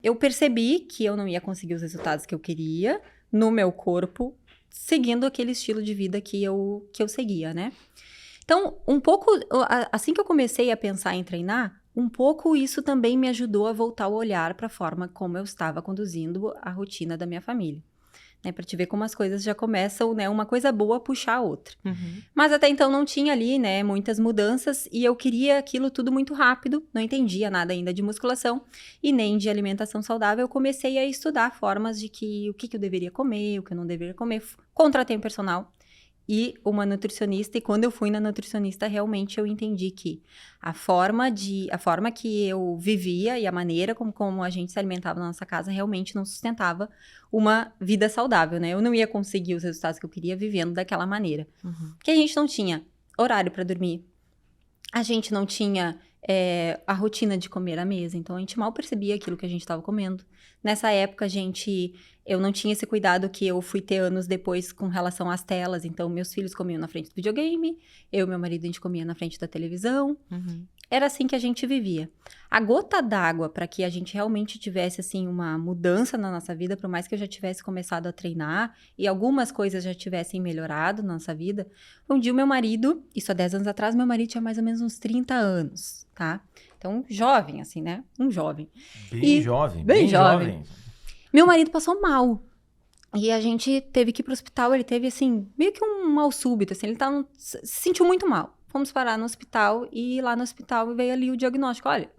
Eu percebi que eu não ia conseguir os resultados que eu queria no meu corpo, seguindo aquele estilo de vida que eu seguia, né? Então, um pouco, assim que eu comecei a pensar em treinar, um pouco isso também me ajudou a voltar o olhar para a forma como eu estava conduzindo a rotina da minha família. Né, para te ver como as coisas já começam, né, uma coisa boa puxar a outra. Mas até então não tinha ali, né, muitas mudanças e eu queria aquilo tudo muito rápido, não entendia nada ainda de musculação e nem de alimentação saudável. Eu comecei a estudar formas de o que eu deveria comer, o que eu não deveria comer. Contratei um personal e uma nutricionista, e quando eu fui na nutricionista, realmente eu entendi que a forma que eu vivia e a maneira como a gente se alimentava na nossa casa realmente não sustentava uma vida saudável, né? Eu não ia conseguir os resultados que eu queria vivendo daquela maneira. Porque a gente não tinha horário para dormir, a gente não tinha a rotina de comer à mesa, então a gente mal percebia aquilo que a gente estava comendo. Nessa época, eu não tinha esse cuidado que eu fui ter anos depois com relação às telas, então meus filhos comiam na frente do videogame, eu e meu marido a gente comia na frente da televisão. Era assim que a gente vivia. A gota d'água para que a gente realmente tivesse, assim, uma mudança na nossa vida, por mais que eu já tivesse começado a treinar e algumas coisas já tivessem melhorado na nossa vida, um dia o meu marido, isso há 10 anos atrás, meu marido tinha mais ou menos uns 30 anos, tá? Então, jovem, assim, né? Um jovem. Bem jovem, Bem bem jovem. jovem. Meu marido passou mal. E a gente teve que ir pro hospital, ele teve, assim, meio que um mal súbito, assim, ele se sentiu muito mal. Fomos parar no hospital e lá no hospital veio ali o diagnóstico, olha,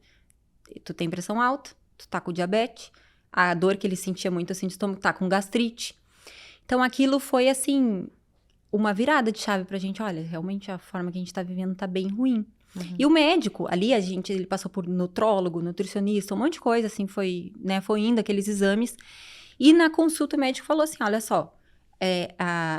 tu tem pressão alta, tu tá com diabetes, a dor que ele sentia muito, assim, de estômago, tá com gastrite. Então, aquilo foi, assim, uma virada de chave pra gente, olha, realmente a forma que a gente tá vivendo tá bem ruim. E o médico, ali ele passou por nutrólogo, nutricionista, um monte de coisa, assim, foi indo aqueles exames. E na consulta o médico falou assim, olha só,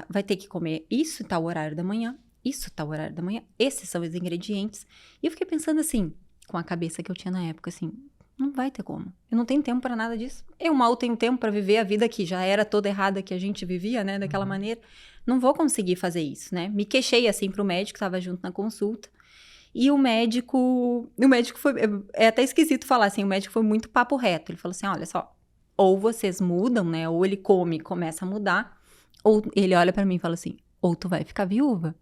vai ter que comer isso, tal horário da manhã, isso, tal horário da manhã, esses são os ingredientes. E eu fiquei pensando assim, com a cabeça que eu tinha na época, assim, não vai ter como. Eu não tenho tempo para nada disso. Eu mal tenho tempo para viver a vida que já era toda errada que a gente vivia, né, daquela maneira. Não vou conseguir fazer isso, né? Me queixei assim pro médico, estava junto na consulta. E o médico foi, é até esquisito falar assim, o médico foi muito papo reto. Ele falou assim, olha só, ou vocês mudam, né? Ou ele come e começa a mudar, ou ele olha pra mim e fala assim, ou tu vai ficar viúva.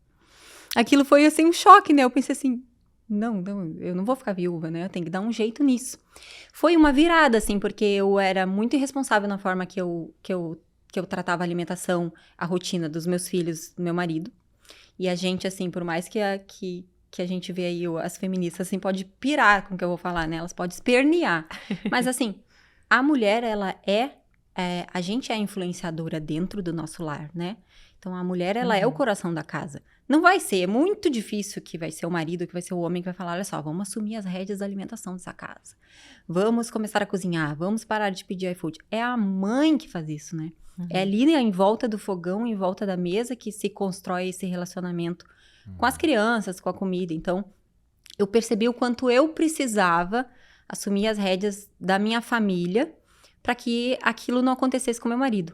Aquilo foi, assim, um choque, né? Eu pensei assim, não, eu não vou ficar viúva, né? Eu tenho que dar um jeito nisso. Foi uma virada, assim, porque eu era muito irresponsável na forma que eu tratava a alimentação, a rotina dos meus filhos, do meu marido. E a gente, assim, por mais que a gente vê aí as feministas, assim, pode pirar com o que eu vou falar, né? Elas podem espernear. Mas, assim, a mulher, ela a gente é a influenciadora dentro do nosso lar, né? Então, a mulher, ela é o coração da casa. Não vai ser, é muito difícil que vai ser o marido, que vai ser o homem que vai falar, olha só, vamos assumir as rédeas da alimentação dessa casa. Vamos começar a cozinhar, vamos parar de pedir iFood. É a mãe que faz isso, né? É ali, né, em volta do fogão, em volta da mesa, que se constrói esse relacionamento com as crianças, com a comida. Então, eu percebi o quanto eu precisava assumir as rédeas da minha família para que aquilo não acontecesse com meu marido.